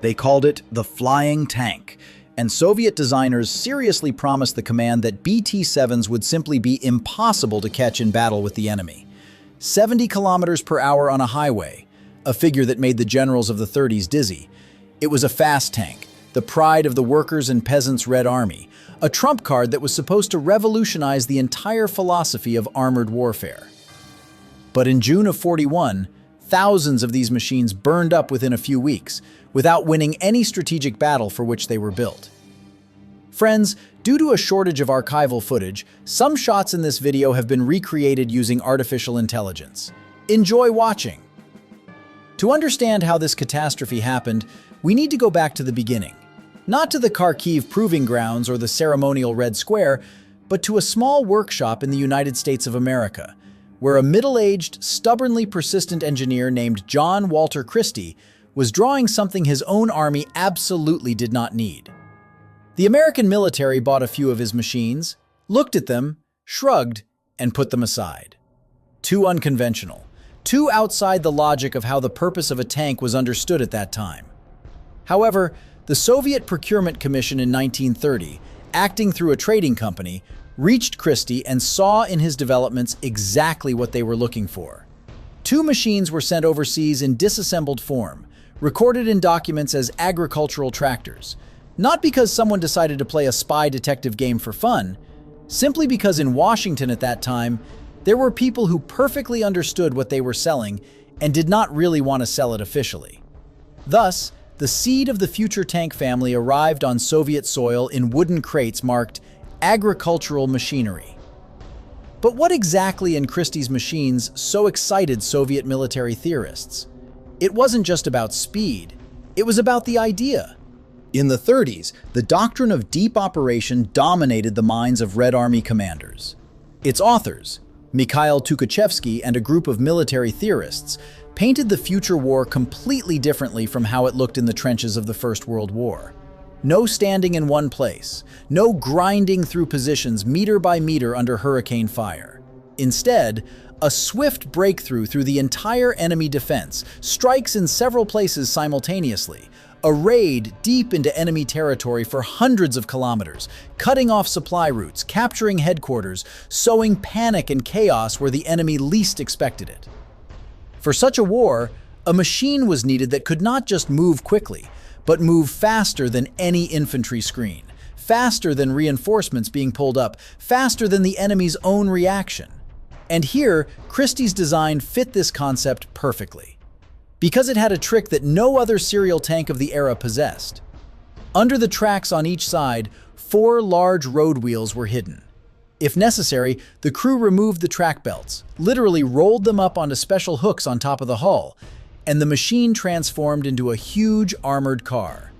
They called it the flying tank, and Soviet designers seriously promised the command that BT-7s would simply be impossible to catch in battle with the enemy. 70 kilometers per hour on a highway, a figure that made the generals of the 30s dizzy. It was a fast tank, the pride of the workers' and peasants' Red Army, a trump card that was supposed to revolutionize the entire philosophy of armored warfare. But in June of '41, thousands of these machines burned up within a few weeks, without winning any strategic battle for which they were built. Friends, due to a shortage of archival footage, some shots in this video have been recreated using artificial intelligence. Enjoy watching! To understand how this catastrophe happened, we need to go back to the beginning. Not to the Kharkiv proving grounds or the ceremonial Red Square, but to a small workshop in the United States of America, where a middle-aged, stubbornly persistent engineer named John Walter Christie was drawing something his own army absolutely did not need. The American military bought a few of his machines, looked at them, shrugged, and put them aside. Too unconventional, too outside the logic of how the purpose of a tank was understood at that time. However, the Soviet Procurement Commission in 1930, acting through a trading company, reached Christie and saw in his developments exactly what they were looking for. 2 machines were sent overseas in disassembled form, recorded in documents as agricultural tractors, not because someone decided to play a spy detective game for fun, simply because in Washington at that time, there were people who perfectly understood what they were selling and did not really want to sell it officially. Thus, the seed of the future tank family arrived on Soviet soil in wooden crates marked agricultural machinery. But what exactly in Christie's machines so excited Soviet military theorists? It wasn't just about speed, it was about the idea. In the 30s, the doctrine of deep operation dominated the minds of Red Army commanders. Its authors, Mikhail Tukhachevsky and a group of military theorists, painted the future war completely differently from how it looked in the trenches of the First World War. No standing in one place, no grinding through positions meter by meter under hurricane fire. Instead, a swift breakthrough through the entire enemy defense, strikes in several places simultaneously, a raid deep into enemy territory for hundreds of kilometers, cutting off supply routes, capturing headquarters, sowing panic and chaos where the enemy least expected it. For such a war, a machine was needed that could not just move quickly, but move faster than any infantry screen, faster than reinforcements being pulled up, faster than the enemy's own reaction. And here, Christie's design fit this concept perfectly, because it had a trick that no other serial tank of the era possessed. Under the tracks on each side, 4 large road wheels were hidden. If necessary, the crew removed the track belts, literally rolled them up onto special hooks on top of the hull, and the machine transformed into a huge armored car.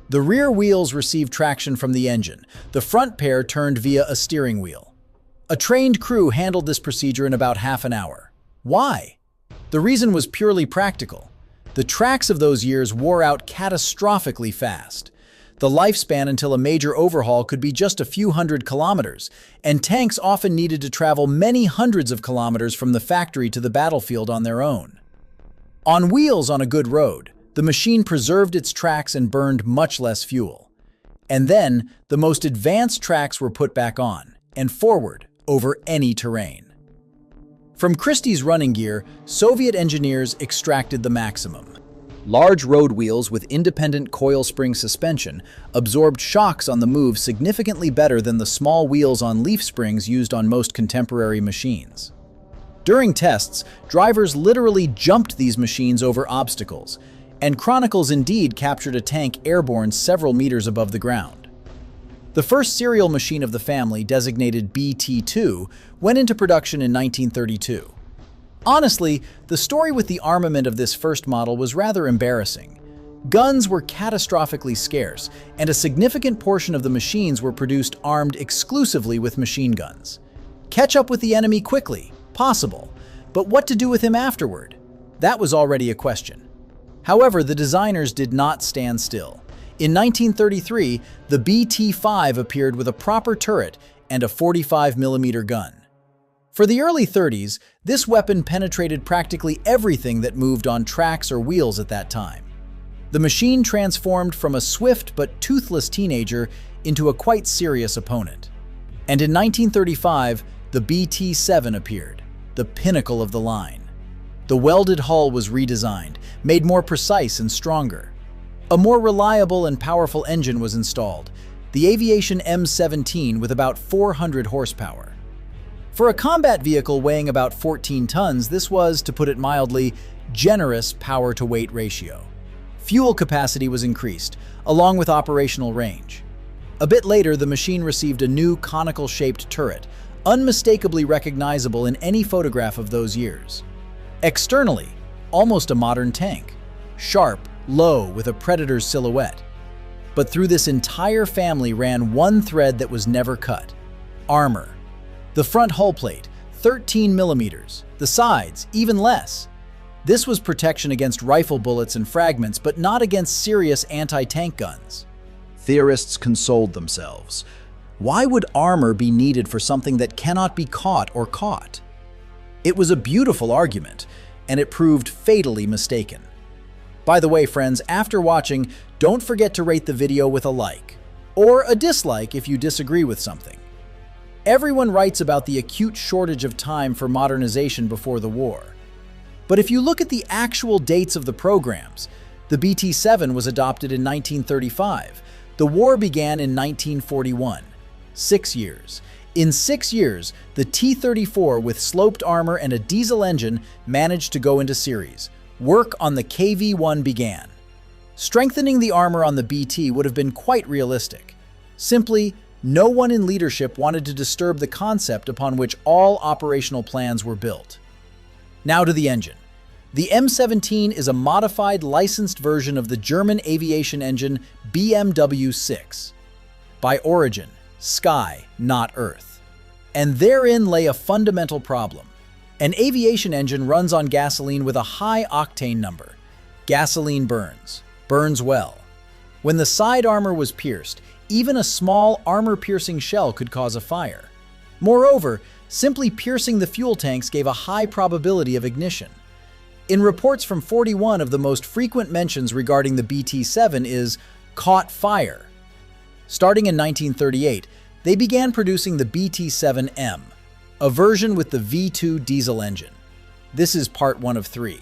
The rear wheels received traction from the engine, the front pair turned via a steering wheel. A trained crew handled this procedure in about half an hour. Why? The reason was purely practical. The tracks of those years wore out catastrophically fast. The lifespan until a major overhaul could be just a few hundred kilometers, and tanks often needed to travel many hundreds of kilometers from the factory to the battlefield on their own. On wheels on a good road, the machine preserved its tracks and burned much less fuel. And then, the most advanced tracks were put back on, and forward, over any terrain. From Christie's running gear, Soviet engineers extracted the maximum. Large road wheels with independent coil spring suspension absorbed shocks on the move significantly better than the small wheels on leaf springs used on most contemporary machines. During tests, drivers literally jumped these machines over obstacles, and Chronicles indeed captured a tank airborne several meters above the ground. The first serial machine of the family, designated BT-2, went into production in 1932. Honestly, the story with the armament of this first model was rather embarrassing. Guns were catastrophically scarce, and a significant portion of the machines were produced armed exclusively with machine guns. Catch up with the enemy quickly, possible, but what to do with him afterward? That was already a question. However, the designers did not stand still. In 1933, the BT-5 appeared with a proper turret and a 45mm gun. For the early 30s, this weapon penetrated practically everything that moved on tracks or wheels at that time. The machine transformed from a swift but toothless teenager into a quite serious opponent. And in 1935, the BT-7 appeared, the pinnacle of the line. The welded hull was redesigned, made more precise and stronger. A more reliable and powerful engine was installed, the aviation M17 with about 400 horsepower. For a combat vehicle weighing about 14 tons, this was, to put it mildly, generous power-to-weight ratio. Fuel capacity was increased, along with operational range. A bit later, the machine received a new conical-shaped turret, unmistakably recognizable in any photograph of those years. Externally, almost a modern tank, sharp, low, with a Predator's silhouette. But through this entire family ran one thread that was never cut: armor. The front hull plate, 13 millimeters, the sides, even less. This was protection against rifle bullets and fragments, but not against serious anti-tank guns. Theorists consoled themselves. Why would armor be needed for something that cannot be caught or caught? It was a beautiful argument, and it proved fatally mistaken. By the way, friends, after watching, don't forget to rate the video with a like, or a dislike if you disagree with something. Everyone writes about the acute shortage of time for modernization before the war. But if you look at the actual dates of the programs, the BT-7 was adopted in 1935. The war began in 1941. 6 years. In 6 years, the T-34 with sloped armor and a diesel engine managed to go into series. Work on the KV-1 began. Strengthening the armor on the BT would have been quite realistic. Simply, no one in leadership wanted to disturb the concept upon which all operational plans were built. Now to the engine. The M17 is a modified, licensed version of the German aviation engine BMW-6. By origin, sky, not earth. And therein lay a fundamental problem. An aviation engine runs on gasoline with a high octane number. Gasoline burns well. When the side armor was pierced, even a small armor-piercing shell could cause a fire. Moreover, simply piercing the fuel tanks gave a high probability of ignition. In reports from 41 of the most frequent mentions regarding the BT-7 is caught fire. Starting in 1938, they began producing the BT-7M, a version with the V2 diesel engine. This is part 1 of 3.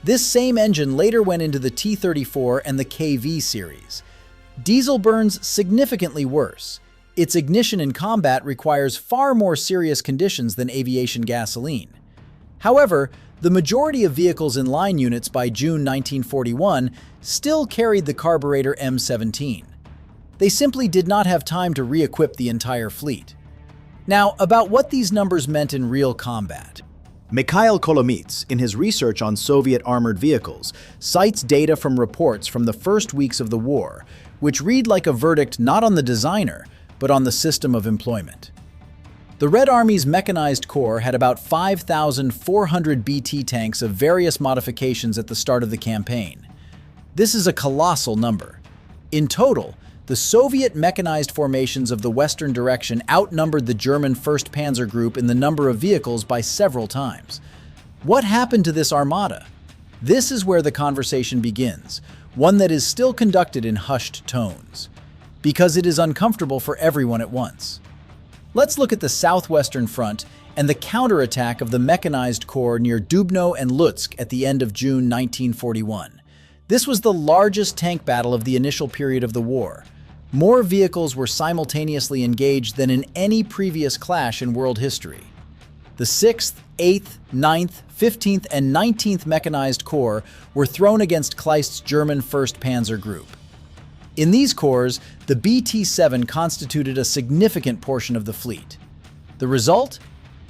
This same engine later went into the T-34 and the KV series. Diesel burns significantly worse. Its ignition in combat requires far more serious conditions than aviation gasoline. However, the majority of vehicles in line units by June 1941 still carried the carburetor M17. They simply did not have time to re-equip the entire fleet. Now, about what these numbers meant in real combat. Mikhail Kolomets, in his research on Soviet armored vehicles, cites data from reports from the first weeks of the war, which read like a verdict not on the designer, but on the system of employment. The Red Army's Mechanized Corps had about 5,400 BT tanks of various modifications at the start of the campaign. This is a colossal number. In total, the Soviet mechanized formations of the western direction outnumbered the German 1st Panzer Group in the number of vehicles by several times. What happened to this armada? This is where the conversation begins, one that is still conducted in hushed tones, because it is uncomfortable for everyone at once. Let's look at the southwestern front and the counterattack of the Mechanized Corps near Dubno and Lutsk at the end of June 1941. This was the largest tank battle of the initial period of the war. More vehicles were simultaneously engaged than in any previous clash in world history. The 6th, 8th, 9th, 15th, and 19th Mechanized Corps were thrown against Kleist's German 1st Panzer Group. In these corps, the BT-7 constituted a significant portion of the fleet. The result?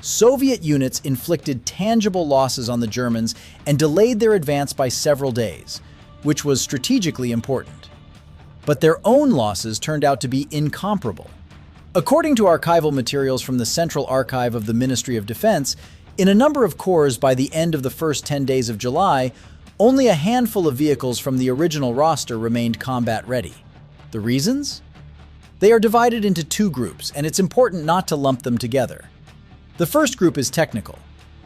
Soviet units inflicted tangible losses on the Germans and delayed their advance by several days, which was strategically important. But their own losses turned out to be incomparable. According to archival materials from the Central Archive of the Ministry of Defense, in a number of corps by the end of the first 10 days of July, only a handful of vehicles from the original roster remained combat-ready. The reasons? They are divided into two groups, and it's important not to lump them together. The first group is technical.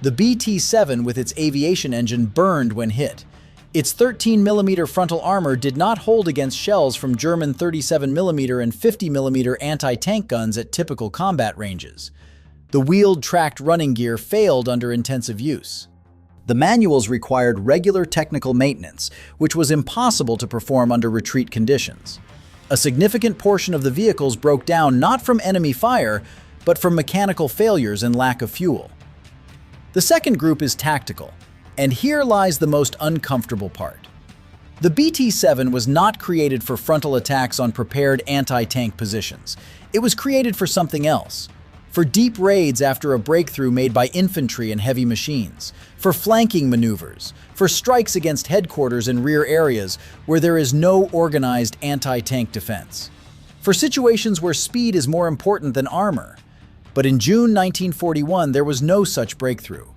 The BT-7 with its aviation engine burned when hit. Its 13mm frontal armor did not hold against shells from German 37mm and 50mm anti-tank guns at typical combat ranges. The wheeled, tracked running gear failed under intensive use. The manuals required regular technical maintenance, which was impossible to perform under retreat conditions. A significant portion of the vehicles broke down not from enemy fire, but from mechanical failures and lack of fuel. The second group is tactical, and here lies the most uncomfortable part. The BT-7 was not created for frontal attacks on prepared anti-tank positions. It was created for something else. For deep raids after a breakthrough made by infantry and heavy machines, for flanking maneuvers, for strikes against headquarters and rear areas where there is no organized anti-tank defense, for situations where speed is more important than armor. But in June 1941, there was no such breakthrough.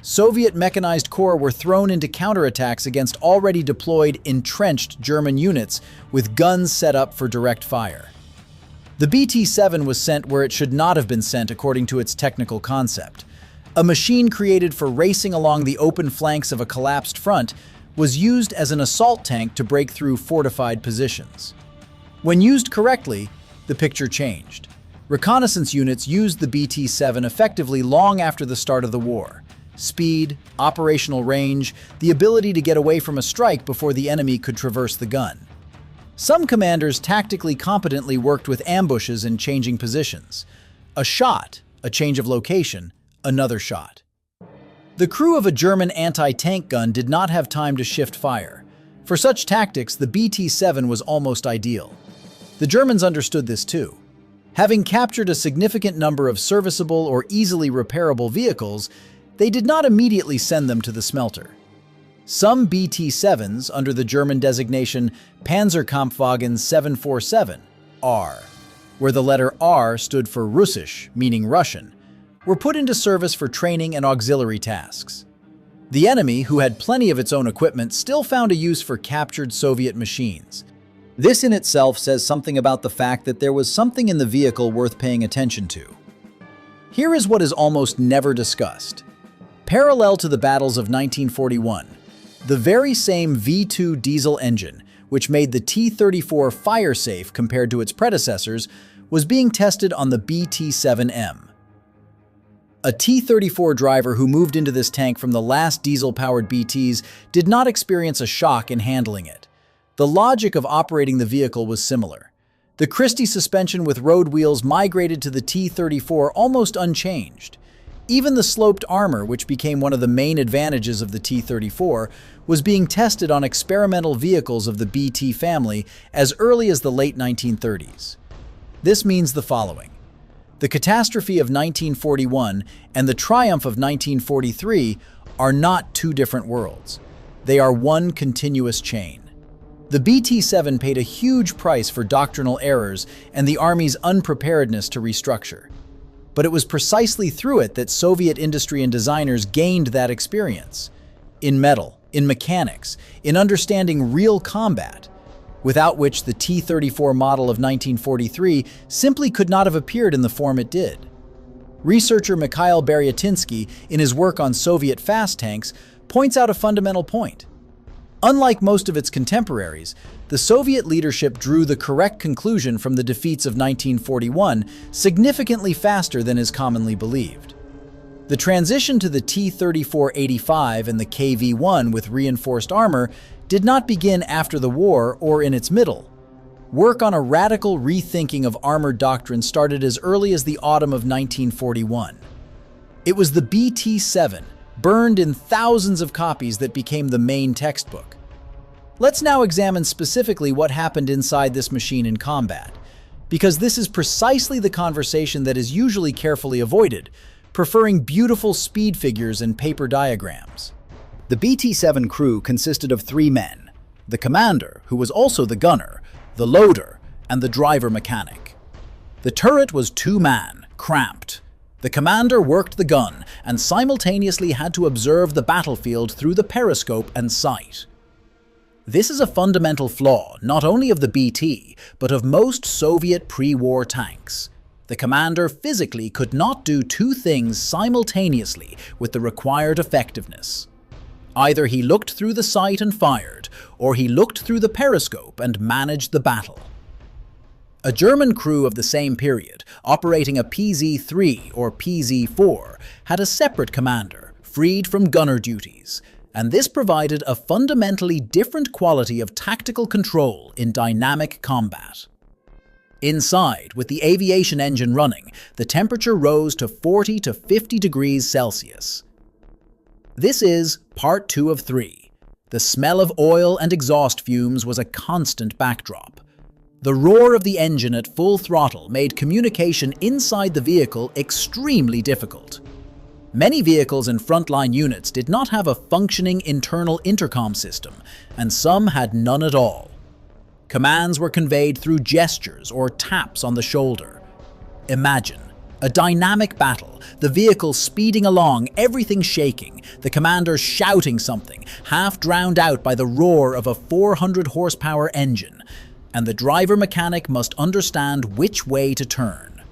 Soviet mechanized corps were thrown into counterattacks against already deployed, entrenched German units with guns set up for direct fire. The BT-7 was sent where it should not have been sent according to its technical concept. A machine created for racing along the open flanks of a collapsed front was used as an assault tank to break through fortified positions. When used correctly, the picture changed. Reconnaissance units used the BT-7 effectively long after the start of the war. Speed, operational range, the ability to get away from a strike before the enemy could traverse the gun. Some commanders tactically competently worked with ambushes and changing positions. A shot, a change of location, another shot. The crew of a German anti-tank gun did not have time to shift fire. For such tactics, the BT-7 was almost ideal. The Germans understood this too. Having captured a significant number of serviceable or easily repairable vehicles, they did not immediately send them to the smelter. Some BT-7s, under the German designation Panzerkampfwagen 747, R, where the letter R stood for Russisch, meaning Russian, were put into service for training and auxiliary tasks. The enemy, who had plenty of its own equipment, still found a use for captured Soviet machines. This in itself says something about the fact that there was something in the vehicle worth paying attention to. Here is what is almost never discussed. Parallel to the battles of 1941, the very same V2 diesel engine, which made the T-34 fire-safe compared to its predecessors, was being tested on the BT-7M. A T-34 driver who moved into this tank from the last diesel-powered BTs did not experience a shock in handling it. The logic of operating the vehicle was similar. The Christie suspension with road wheels migrated to the T-34 almost unchanged. Even the sloped armor, which became one of the main advantages of the T-34, was being tested on experimental vehicles of the BT family as early as the late 1930s. This means the following. The catastrophe of 1941 and the triumph of 1943 are not two different worlds. They are one continuous chain. The BT-7 paid a huge price for doctrinal errors and the Army's unpreparedness to restructure. But it was precisely through it that Soviet industry and designers gained that experience. In metal, in mechanics, in understanding real combat, without which the T-34 model of 1943 simply could not have appeared in the form it did. Researcher Mikhail Baryatinsky, in his work on Soviet fast tanks, points out a fundamental point. Unlike most of its contemporaries, the Soviet leadership drew the correct conclusion from the defeats of 1941 significantly faster than is commonly believed. The transition to the T-34-85 and the KV-1 with reinforced armor did not begin after the war or in its middle. Work on a radical rethinking of armor doctrine started as early as the autumn of 1941. It was the BT-7, burned in thousands of copies, that became the main textbook. Let's now examine specifically what happened inside this machine in combat, because this is precisely the conversation that is usually carefully avoided, preferring beautiful speed figures and paper diagrams. The BT-7 crew consisted of 3 men: the commander, who was also the gunner, the loader, and the driver mechanic. The turret was 2-man, cramped. The commander worked the gun and simultaneously had to observe the battlefield through the periscope and sight. This is a fundamental flaw not only of the BT, but of most Soviet pre-war tanks. The commander physically could not do 2 things simultaneously with the required effectiveness. Either he looked through the sight and fired, or he looked through the periscope and managed the battle. A German crew of the same period, operating a PZ-3 or PZ-4, had a separate commander, freed from gunner duties, and this provided a fundamentally different quality of tactical control in dynamic combat. Inside, with the aviation engine running, the temperature rose to 40 to 50 degrees Celsius. This is part 2 of 3. The smell of oil and exhaust fumes was a constant backdrop. The roar of the engine at full throttle made communication inside the vehicle extremely difficult. Many vehicles and frontline units did not have a functioning internal intercom system, and some had none at all. Commands were conveyed through gestures or taps on the shoulder. Imagine a dynamic battle, the vehicle speeding along, everything shaking, the commander shouting something, half drowned out by the roar of a 400 horsepower engine, and the driver mechanic must understand which way to turn.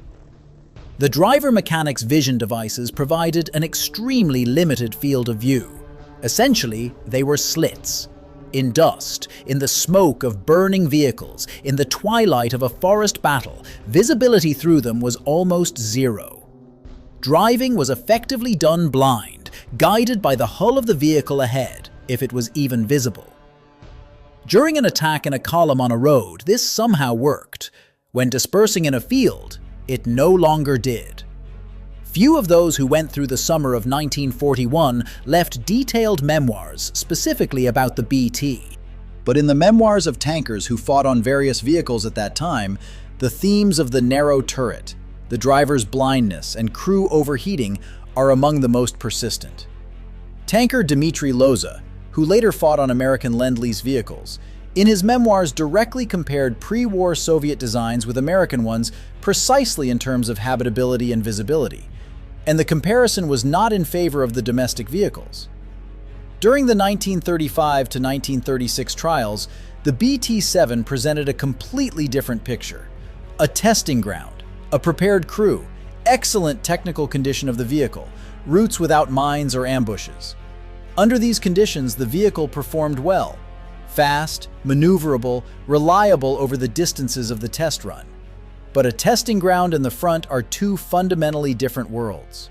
The driver mechanic's vision devices provided an extremely limited field of view. Essentially, they were slits. In dust, in the smoke of burning vehicles, in the twilight of a forest battle, visibility through them was almost zero. Driving was effectively done blind, guided by the hull of the vehicle ahead, if it was even visible. During an attack in a column on a road, this somehow worked. When dispersing in a field, it no longer did. Few of those who went through the summer of 1941 left detailed memoirs specifically about the BT. But in the memoirs of tankers who fought on various vehicles at that time, the themes of the narrow turret, the driver's blindness, and crew overheating are among the most persistent. Tanker Dmitry Loza, who later fought on American Lend-Lease vehicles, in his memoirs directly compared pre-war Soviet designs with American ones precisely in terms of habitability and visibility, and the comparison was not in favor of the domestic vehicles. During the 1935 to 1936 trials, the BT-7 presented a completely different picture. A testing ground, a prepared crew, excellent technical condition of the vehicle, routes without mines or ambushes. Under these conditions, the vehicle performed well, fast, maneuverable, reliable over the distances of the test run. But a testing ground and the front are two fundamentally different worlds.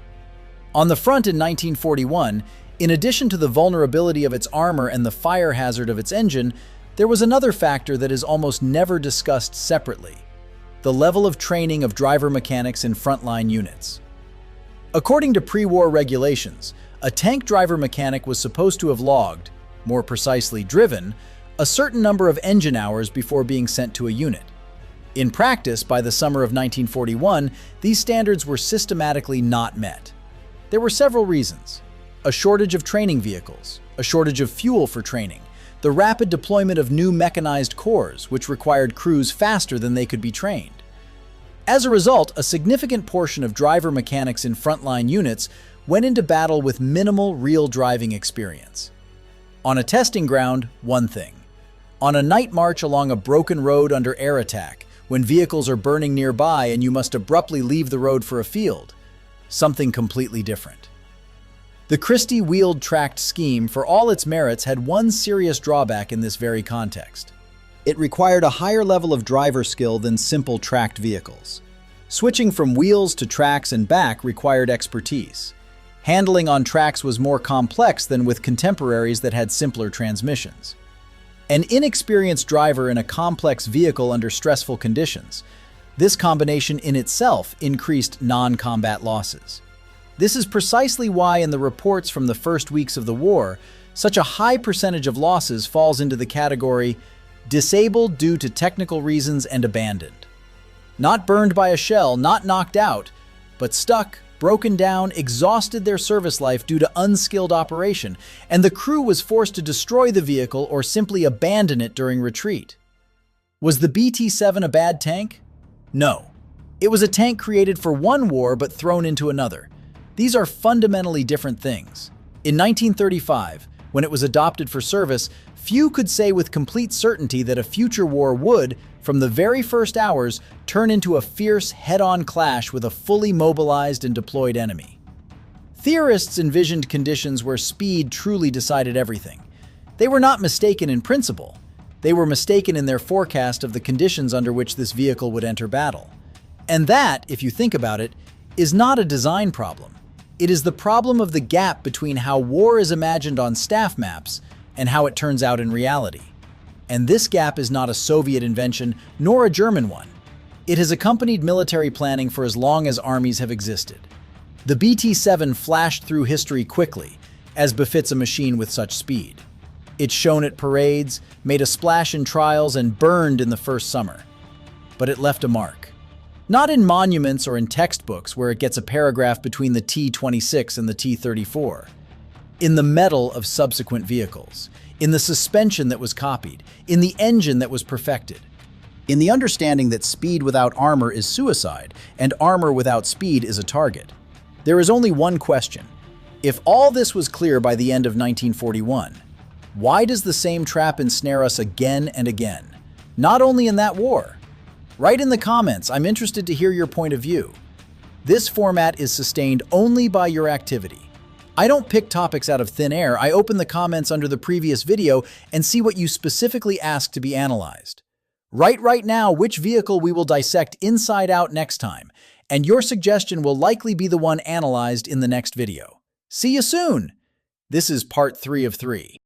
On the front in 1941, in addition to the vulnerability of its armor and the fire hazard of its engine, there was another factor that is almost never discussed separately: the level of training of driver mechanics in frontline units. According to pre-war regulations, a tank driver mechanic was supposed to have logged, more precisely driven, a certain number of engine hours before being sent to a unit. In practice, by the summer of 1941, these standards were systematically not met. There were several reasons: a shortage of training vehicles, a shortage of fuel for training, the rapid deployment of new mechanized corps, which required crews faster than they could be trained. As a result, a significant portion of driver mechanics in frontline units went into battle with minimal real driving experience. On a testing ground, one thing. On a night march along a broken road under air attack, when vehicles are burning nearby and you must abruptly leave the road for a field, something completely different. The Christie wheeled tracked scheme, for all its merits, had one serious drawback in this very context. It required a higher level of driver skill than simple tracked vehicles. Switching from wheels to tracks and back required expertise. Handling on tracks was more complex than with contemporaries that had simpler transmissions. An inexperienced driver in a complex vehicle under stressful conditions, this combination in itself increased non-combat losses. This is precisely why in the reports from the first weeks of the war, such a high percentage of losses falls into the category disabled due to technical reasons and abandoned. Not burned by a shell, not knocked out, but stuck, broken down, exhausted their service life due to unskilled operation, and the crew was forced to destroy the vehicle or simply abandon it during retreat. Was the BT-7 a bad tank? No. It was a tank created for one war but thrown into another. These are fundamentally different things. In 1935, when it was adopted for service, few could say with complete certainty that a future war would, from the very first hours, turn into a fierce head-on clash with a fully mobilized and deployed enemy. Theorists envisioned conditions where speed truly decided everything. They were not mistaken in principle. They were mistaken in their forecast of the conditions under which this vehicle would enter battle. And that, if you think about it, is not a design problem. It is the problem of the gap between how war is imagined on staff maps and how it turns out in reality. And this gap is not a Soviet invention, nor a German one. It has accompanied military planning for as long as armies have existed. The BT-7 flashed through history quickly, as befits a machine with such speed. It's shown at parades, made a splash in trials, and burned in the first summer. But it left a mark. Not in monuments or in textbooks where it gets a paragraph between the T-26 and the T-34. In the metal of subsequent vehicles, in the suspension that was copied, in the engine that was perfected, in the understanding that speed without armor is suicide and armor without speed is a target. There is only one question. If all this was clear by the end of 1941, why does the same trap ensnare us again and again? Not only in that war. Write in the comments, I'm interested to hear your point of view. This format is sustained only by your activity. I don't pick topics out of thin air, I open the comments under the previous video and see what you specifically ask to be analyzed. Write right now which vehicle we will dissect inside out next time, and your suggestion will likely be the one analyzed in the next video. See you soon! This is part 3 of 3.